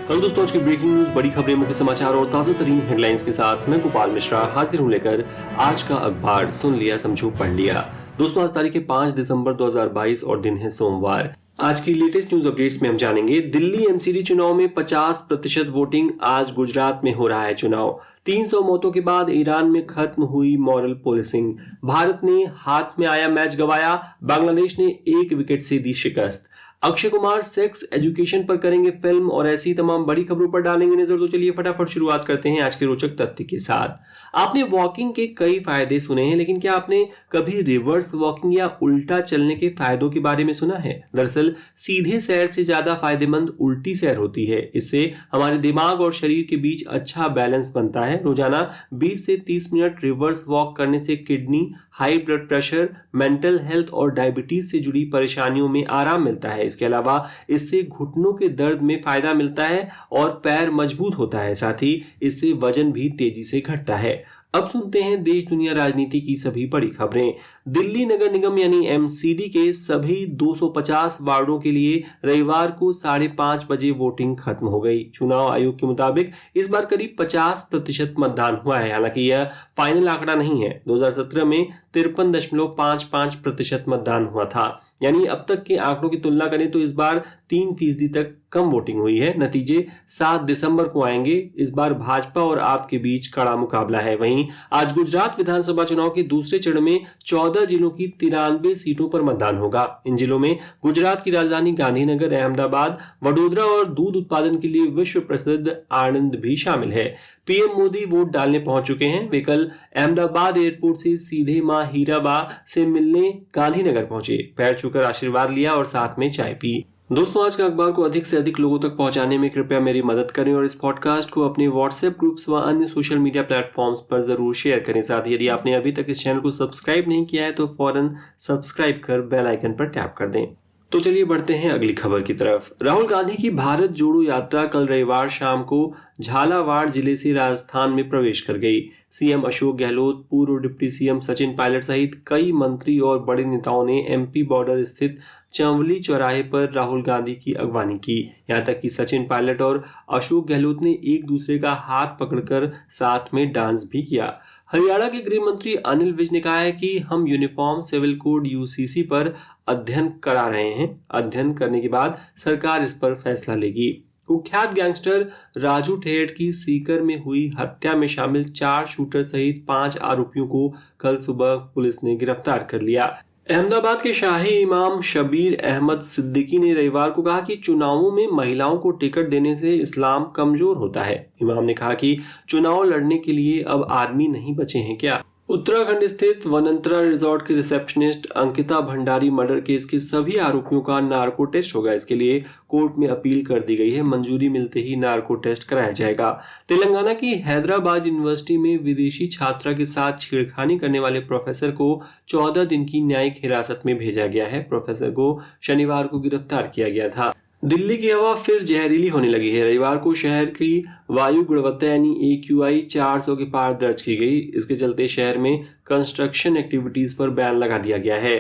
कल दोस्तों आज की ब्रेकिंग न्यूज, बड़ी खबरें, मुख्य समाचार और ताजा तरीन हेडलाइंस के साथ मैं गोपाल मिश्रा हाजिर हूं लेकर आज का अखबार। सुन लिया, समझो, पढ़ लिया। दोस्तों आज तारीख है 5 दिसंबर 2022 और दिन है सोमवार। आज की लेटेस्ट न्यूज अपडेट्स में हम जानेंगे दिल्ली एमसीडी चुनाव में 50% वोटिंग। आज गुजरात में हो रहा है चुनाव। 300 मौतों के बाद ईरान में खत्म हुई मॉरल पुलिसिंग। भारत ने हाथ में आया मैच गंवाया, बांग्लादेश ने 1 विकेट से दी शिकस्त। अक्षय कुमार सेक्स एजुकेशन पर करेंगे फिल्म और ऐसी तमाम बड़ी खबरों पर डालेंगे नजर। तो चलिए फटाफट शुरुआत करते हैं आज के रोचक तथ्य के साथ। आपने वॉकिंग के कई फायदे सुने हैं, लेकिन क्या आपने कभी रिवर्स वॉकिंग या उल्टा चलने के फायदों के बारे में सुना है? दरअसल सीधे सैर से ज्यादा फायदेमंद उल्टी सैर होती है। इससे हमारे दिमाग और शरीर के बीच अच्छा बैलेंस बनता है। रोजाना 20 से 30 मिनट रिवर्स वॉक करने से kidney, high blood pressure, mental health और डायबिटीज से जुड़ी परेशानियों में आराम मिलता है। इसके अलावा इससे घुटनों के दर्द में फायदा मिलता है और पैर मजबूत होता है। साथ ही इससे वजन भी तेजी से घटता है। अब सुनते हैं देश दुनिया राजनीति की सभी बड़ी खबरें। दिल्ली नगर निगम यानी एमसीडी के सभी 250 वार्डों के लिए रविवार को 5:30 बजे वोटिंग खत्म हो गई। चुनाव आयोग के मुताबिक इस बार करीब 50% मतदान हुआ है। हालांकि यह फाइनल आंकड़ा नहीं है। 2017 में 53.55% मतदान हुआ था। यानी अब तक के आंकड़ों की तुलना करें तो इस बार 3% तक कम वोटिंग हुई है। नतीजे 7 दिसंबर को आएंगे। इस बार भाजपा और आप के बीच कड़ा मुकाबला है। वहीं आज गुजरात विधानसभा चुनाव के दूसरे चरण में 14 जिलों की 93 सीटों पर मतदान होगा। इन जिलों में गुजरात की राजधानी गांधीनगर, अहमदाबाद, वडोदरा और दूध उत्पादन के लिए विश्व प्रसिद्ध आणंद भी शामिल है। पीएम मोदी वोट डालने पहुंच चुके हैं। वे कल अहमदाबाद एयरपोर्ट से सीधे मां हीराबा से मिलने गांधीनगर पहुंचे, पैर छूकर आशीर्वाद लिया और साथ में चाय पी। दोस्तों आज के अखबार को अधिक से अधिक लोगों तक पहुंचाने में कृपया मेरी मदद करें और इस पॉडकास्ट को अपने व्हाट्सएप ग्रुप्स व अन्य सोशल मीडिया प्लेटफॉर्म्स पर जरूर शेयर करें। साथ ही यदि आपने अभी तक इस चैनल को सब्सक्राइब नहीं किया है तो फौरन सब्सक्राइब कर बेल आइकन पर टैप कर दें। तो चलिए बढ़ते हैं अगली खबर की तरफ। राहुल गांधी की भारत जोड़ो यात्रा कल रविवार शाम को झालावाड़ जिले से राजस्थान में प्रवेश कर गई। सीएम अशोक गहलोत, पूर्व डिप्टी सीएम सचिन पायलट सहित कई मंत्री और बड़े नेताओं ने एमपी बॉर्डर स्थित चंवली चौराहे पर राहुल गांधी की अगवानी की। यहां तक कि सचिन पायलट और अशोक गहलोत ने एक दूसरे का हाथ पकड़कर साथ में डांस भी किया। हरियाणा के गृह मंत्री अनिल विज ने कहा है कि हम यूनिफॉर्म सिविल कोड यूसीसी पर अध्ययन करा रहे हैं। अध्ययन करने के बाद सरकार इस पर फैसला लेगी। कुख्यात गैंगस्टर राजू ठेठ की सीकर में हुई हत्या में शामिल 4 शूटर सहित 5 आरोपियों को कल सुबह पुलिस ने गिरफ्तार कर लिया। अहमदाबाद के शाही इमाम शबीर अहमद सिद्दीकी ने रविवार को कहा कि चुनावों में महिलाओं को टिकट देने से इस्लाम कमजोर होता है। इमाम ने कहा कि चुनाव लड़ने के लिए अब आदमी नहीं बचे हैं क्या? उत्तराखंड स्थित वनंतरा रिजॉर्ट के receptionist Ankita Bhandari murder case के सभी आरोपियों का नार्को टेस्ट होगा। इसके लिए कोर्ट में अपील कर दी गई है। मंजूरी मिलते ही नार्को टेस्ट कराया जाएगा। तेलंगाना की हैदराबाद यूनिवर्सिटी में विदेशी छात्रा के साथ छेड़खानी करने वाले प्रोफेसर को 14 दिन की न्यायिक हिरासत में भेजा गया है। प्रोफेसर को शनिवार को गिरफ्तार किया गया था। दिल्ली की हवा फिर जहरीली होने लगी है। रविवार को शहर की वायु गुणवत्ता यानी AQI 400 के पार दर्ज की गई। इसके चलते शहर में कंस्ट्रक्शन एक्टिविटीज पर बैन लगा दिया गया है।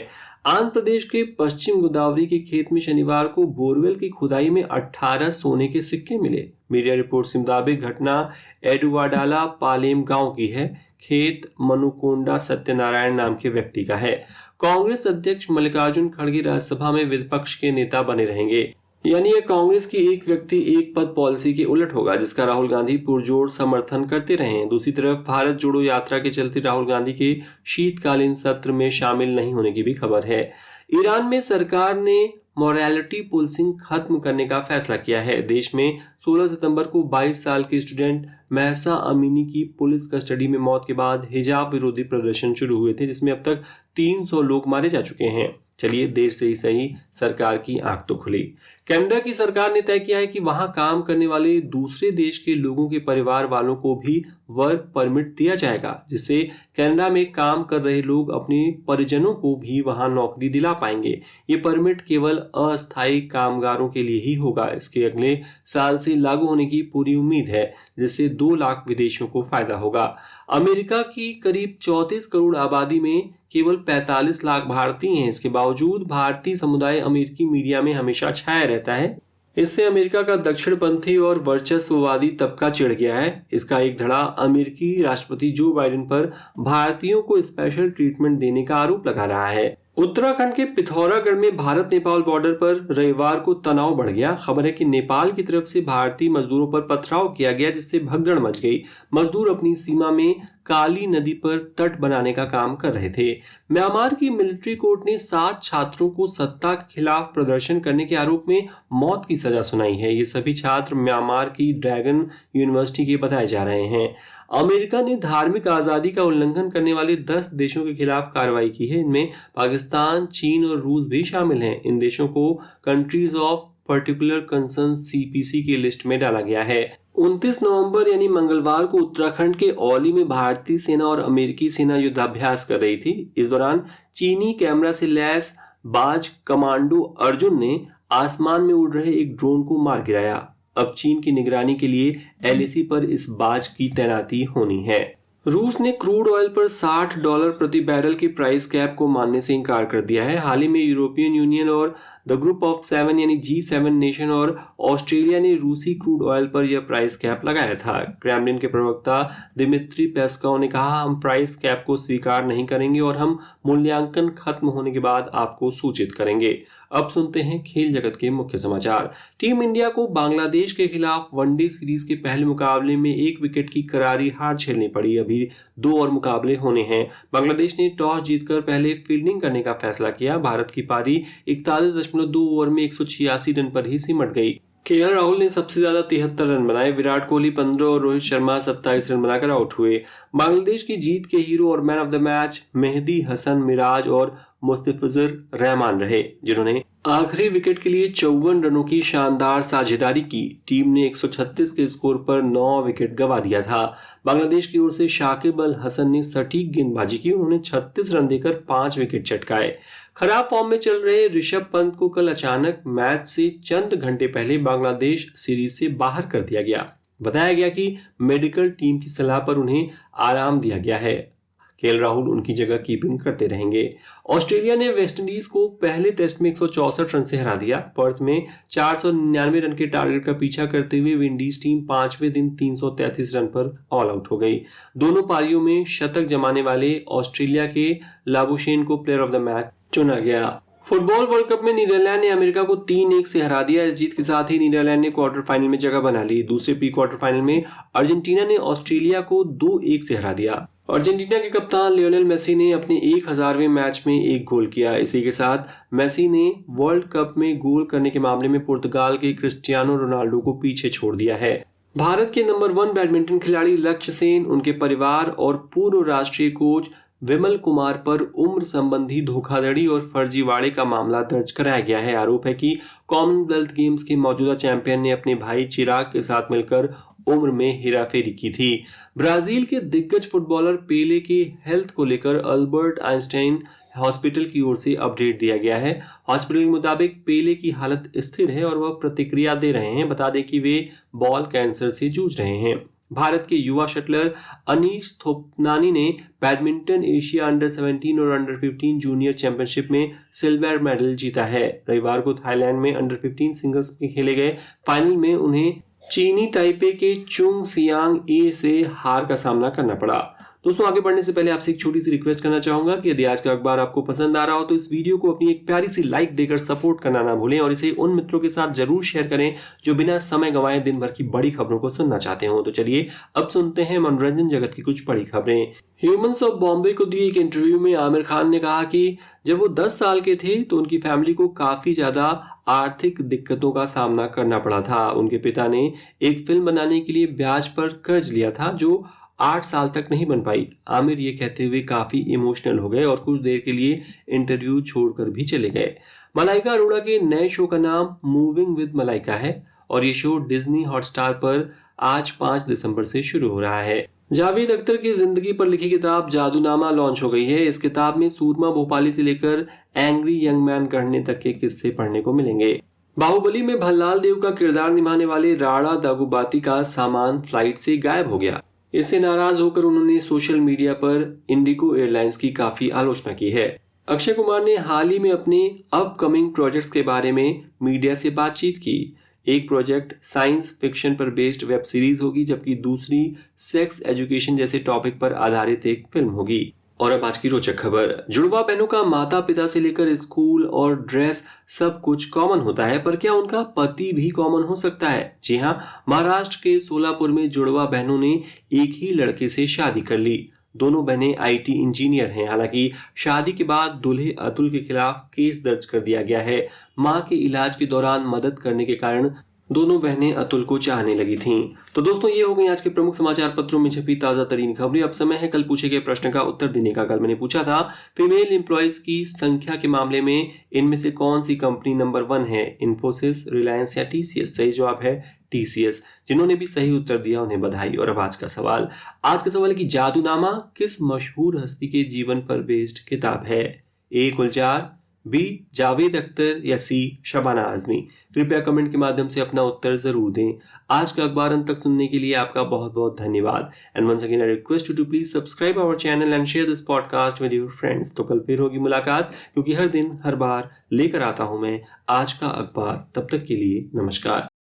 आंध्र प्रदेश के पश्चिम गोदावरी के खेत में शनिवार को बोरवेल की खुदाई में 18 सोने के सिक्के मिले। मीडिया रिपोर्ट के मुताबिक घटना एडुवाडाला पालेम गांव की है। खेत मनुकोंडा सत्यनारायण नाम के व्यक्ति का है। कांग्रेस अध्यक्ष मल्लिकार्जुन खड़गे राज्यसभा में विपक्ष के नेता बने रहेंगे। यानी यह कांग्रेस की एक व्यक्ति एक पद पॉलिसी के उलट होगा, जिसका राहुल गांधी पुरजोर समर्थन करते रहे हैं। दूसरी तरफ भारत जोड़ो यात्रा के चलते राहुल गांधी के शीतकालीन सत्र में शामिल नहीं होने की भी खबर है। ईरान में सरकार ने मॉरलिटी पुलिसिंग खत्म करने का फैसला किया है। देश में 16 सितंबर को 22 साल के स्टूडेंट महसा अमीनी की पुलिस कस्टडी में मौत के बाद हिजाब विरोधी प्रदर्शन शुरू हुए थे, जिसमें अब तक 300 लोग मारे जा चुके हैं। चलिए देर से ही सही, सरकार की आंख तो खुली। कनाडा की सरकार ने तय किया है कि वहां काम करने वाले दूसरे देश के लोगों के परिवार वालों को भी वर्क परमिट दिया जाएगा, जिससे कनाडा में काम कर रहे लोग अपने परिजनों को भी वहां नौकरी दिला पाएंगे। ये परमिट केवल अस्थायी कामगारों के लिए ही होगा। इसके अगले साल से लागू होने की पूरी उम्मीद है, जिससे 2 लाख विदेशियों को फायदा होगा। अमेरिका की करीब 34 करोड़ आबादी में केवल 45 लाख भारतीय हैं। इसके बावजूद भारतीय समुदाय अमेरिकी मीडिया में हमेशा छाया रहता है। इससे अमेरिका का दक्षिणपंथी और वर्चस्ववादी तबका चिढ़ गया है। इसका एक धड़ा अमेरिकी राष्ट्रपति जो बाइडेन पर भारतीयों को स्पेशल ट्रीटमेंट देने का आरोप लगा रहा है। उत्तराखंड के पिथौरागढ़ में भारत नेपाल बॉर्डर पर रविवार को तनाव बढ़ गया। खबर है कि नेपाल की तरफ से भारतीय मजदूरों पर पथराव किया गया, जिससे भगदड़ मच गई। मजदूर अपनी सीमा में काली नदी पर तट बनाने का काम कर रहे थे। म्यांमार की मिलिट्री कोर्ट ने 7 छात्रों को सत्ता के खिलाफ प्रदर्शन करने के आरोप में मौत की सजा सुनाई है। ये सभी छात्र म्यांमार की ड्रैगन यूनिवर्सिटी के बताए जा रहे हैं। अमेरिका ने धार्मिक आजादी का उल्लंघन करने वाले 10 देशों के खिलाफ कार्रवाई की है। इनमें पाकिस्तान, चीन और रूस भी शामिल हैं। इन देशों को countries of particular concern CPC की लिस्ट में डाला गया है। 29 नवंबर यानी मंगलवार को उत्तराखंड के औली में भारतीय सेना और अमेरिकी सेना युद्धाभ्यास कर रही थी। इस दौरान चीनी कैमरा से लैस बाज कमांडो अर्जुन ने आसमान में उड़ रहे एक ड्रोन को मार गिराया। अब चीन की निगरानी के लिए LAC पर इस बाज की तैनाती होनी है। रूस ने क्रूड ऑयल पर $60 प्रति बैरल के प्राइस कैप को मानने से इनकार कर दिया है। हाल ही में यूरोपियन यूनियन और द ग्रुप ऑफ 7 यानी G7 नेशन और ऑस्ट्रेलिया ने रूसी क्रूड ऑयल पर यह प्राइस कैप लगाया था। क्रेमलिन के प्रवक्ता दिमित्री पेस्कोव ने कहा, हम प्राइस कैप को स्वीकार नहीं करेंगे और हम मूल्यांकन खत्म होने के बाद आपको सूचित करेंगे। अब सुनते हैं खेल जगत के मुख्य समाचार। टीम इंडिया को बांग्लादेश के खिलाफ वनडे सीरीज के पहले मुकाबले में 1 विकेट की करारी हार झेलनी पड़ी। अभी 2 और मुकाबले होने हैं। बांग्लादेश ने टॉस जीतकर पहले फील्डिंग करने का फैसला किया। भारत की पारी 41.2 ओवर में 186 रन पर ही सिमट गई। KL राहुल ने सबसे ज्यादा 73 रन बनाए। विराट कोहली 15 और रोहित शर्मा 27 रन बनाकर आउट हुए। बांग्लादेश की जीत के हीरो और man of the match Mehidy Hasan Miraz और मुस्तफिजुर रहमान रहे, जिन्होंने आखिरी विकेट के लिए 54 रनों की शानदार साझेदारी की। टीम ने 136 के स्कोर पर 9 विकेट गंवा दिया था। बांग्लादेश की ओर से शाकिब अल हसन ने सटीक गेंदबाजी की। उन्होंने 36 रन देकर 5 विकेट चटकाए। खराब फॉर्म में चल रहे ऋषभ पंत को कल अचानक मैच से चंद घंटे पहले बांग्लादेश सीरीज से बाहर कर दिया गया। बताया गया कि मेडिकल टीम की सलाह पर उन्हें आराम दिया गया है। KL राहुल उनकी जगह कीपिंग करते रहेंगे। ऑस्ट्रेलिया ने वेस्टइंडीज को पहले टेस्ट में 164 रन से हरा दिया। पर्थ में 499 रन के टारगेट का पीछा करते हुए विंडीज टीम 5वें दिन 333 रन पर ऑल आउट हो गई। दोनों पारियों में शतक जमाने वाले ऑस्ट्रेलिया के लाबुशेन को प्लेयर ऑफ द मैच चुना गया। फुटबॉल वर्ल्ड कप में नीदरलैंड ने अमेरिका को 3-1 से हरा दिया। इस जीत के साथ ही नीदरलैंड ने क्वार्टर फाइनल में जगह बना ली। दूसरे प्री क्वार्टर फाइनल में अर्जेंटीना ने ऑस्ट्रेलिया को 2-1 से हरा दिया। अर्जेंटीना के कप्तान लियोनेल मेसी ने अपने 1000वें मैच में 1 गोल किया। इसी के साथ मेसी ने वर्ल्ड कप में गोल करने के मामले में पुर्तगाल के क्रिस्टियानो रोनाल्डो को पीछे छोड़ दिया है। भारत के नंबर 1 बैडमिंटन खिलाड़ी लक्ष्य सेन, उनके परिवार और पूर्व राष्ट्रीय कोच विमल कुमार पर उम्र संबंधी धोखाधड़ी और फर्जीवाड़े का मामला दर्ज कराया गया है। आरोप है कि कॉमनवेल्थ गेम्स के मौजूदा चैंपियन ने अपने भाई चिराग के साथ मिलकर उम्र में हेराफेरी की थी। ब्राजील के दिग्गज फुटबॉलर पेले के हेल्थ को लेकर अल्बर्ट आइंस्टाइन हॉस्पिटल की ओर से अपडेट दिया गया है। हॉस्पिटल के मुताबिक पेले की हालत स्थिर है और वह प्रतिक्रिया दे रहे हैं। बता दें कि वे बॉल कैंसर से जूझ रहे हैं। भारत के युवा शटलर अनीश थोपनानी ने बैडमिंटन एशिया अंडर 17 और अंडर 15 जूनियर चैंपियनशिप में सिल्वर मेडल जीता है। रविवार को थाईलैंड में अंडर 15 सिंगल्स में खेले गए फाइनल में उन्हें चीनी ताइपे के चुंग सियांग ए से हार का सामना करना पड़ा। दोस्तों, आगे बढ़ने से पहले आपसे एक छोटी सी रिक्वेस्ट करना चाहूंगा कि यदि आज का अखबार आपको पसंद आ रहा हो तो इस वीडियो को अपनी एक प्यारी सी लाइक देकर सपोर्ट करना ना भूलें और इसे उन मित्रों के साथ जरूर शेयर करें जो बिना समय गंवाए दिन भर की बड़ी खबरों को सुनना चाहते हो। तो चलिए अब सुनते हैं मनोरंजन जगत की कुछ बड़ी खबरें। ह्यूमंस ऑफ बॉम्बे को दिए एक इंटरव्यू में आमिर खान ने कहा कि जब वो 10 साल के थे तो उनकी फैमिली को काफी ज्यादा आर्थिक दिक्कतों का सामना करना पड़ा था। उनके पिता ने एक फिल्म बनाने के लिए ब्याज पर कर्ज लिया था जो 8 साल तक नहीं बन पाई। आमिर ये कहते हुए काफी इमोशनल हो गए और कुछ देर के लिए इंटरव्यू छोड़कर भी चले गए। मलाइका अरोड़ा के नए शो का नाम मूविंग विद मलाइका है और ये शो डिज्नी हॉटस्टार पर आज 5 दिसंबर से शुरू हो रहा है। जावेद अख्तर की जिंदगी पर लिखी किताब जादूनामा लॉन्च हो गई है। इस किताब में सूरमा भोपाली से लेकर एंग्री यंग मैन गढ़ने तक के किस्से पढ़ने को मिलेंगे। बाहुबली में भल्लाल देव का किरदार निभाने वाले राणा दागुबाती का सामान फ्लाइट से गायब हो गया। इससे नाराज होकर उन्होंने सोशल मीडिया पर इंडिगो एयरलाइंस की काफी आलोचना की है। अक्षय कुमार ने हाल ही में अपने अपकमिंग प्रोजेक्ट्स के बारे में मीडिया से बातचीत की। एक प्रोजेक्ट साइंस फिक्शन पर बेस्ड वेब सीरीज होगी, जबकि दूसरी सेक्स एजुकेशन जैसे टॉपिक पर आधारित एक फिल्म होगी। और अब आज की रोचक खबर, जुड़वा बहनों का माता पिता से लेकर स्कूल और ड्रेस सब कुछ कॉमन होता है, पर क्या उनका पति भी कॉमन हो सकता है? जी हाँ, महाराष्ट्र के सोलापुर में जुड़वा बहनों ने एक ही लड़के से शादी कर ली। दोनों बहनें आईटी इंजीनियर हैं। हालांकि शादी के बाद दूल्हे अतुल के खिलाफ केस दर्ज कर दिया गया है। मां के इलाज के दौरान मदद करने के कारण दोनों बहनें अतुल को चाहने लगी थीं। तो दोस्तों, ये हो गई आज के प्रमुख समाचार पत्रों में छपी ताजा तरीन खबरें। अब समय है कल पूछे गए प्रश्न का उत्तर देने का। कल मैंने पूछा था, फीमेल एम्प्लॉयज की संख्या के मामले में इनमें से कौन सी कंपनी नंबर 1 है? इन्फोसिस, रिलायंस या टीसीएस? सही जवाब है टीसीएस। जिन्होंने भी सही उत्तर दिया उन्हें बधाई। और अब आज का सवाल है कि जादूनामा किस मशहूर हस्ती के जीवन पर बेस्ड किताब है? ए गुलजार, बी जावेद अख्तर या सी शबाना आजमी? कृपया कमेंट के माध्यम से अपना उत्तर जरूर दें। आज का अखबार अंत तक सुनने के लिए आपका बहुत बहुत धन्यवाद। And once again I request you to please subscribe our channel and share this podcast with your friends. तो कल फिर होगी मुलाकात, क्योंकि हर दिन हर बार लेकर आता हूं मैं आज का अखबार। तब तक के लिए नमस्कार।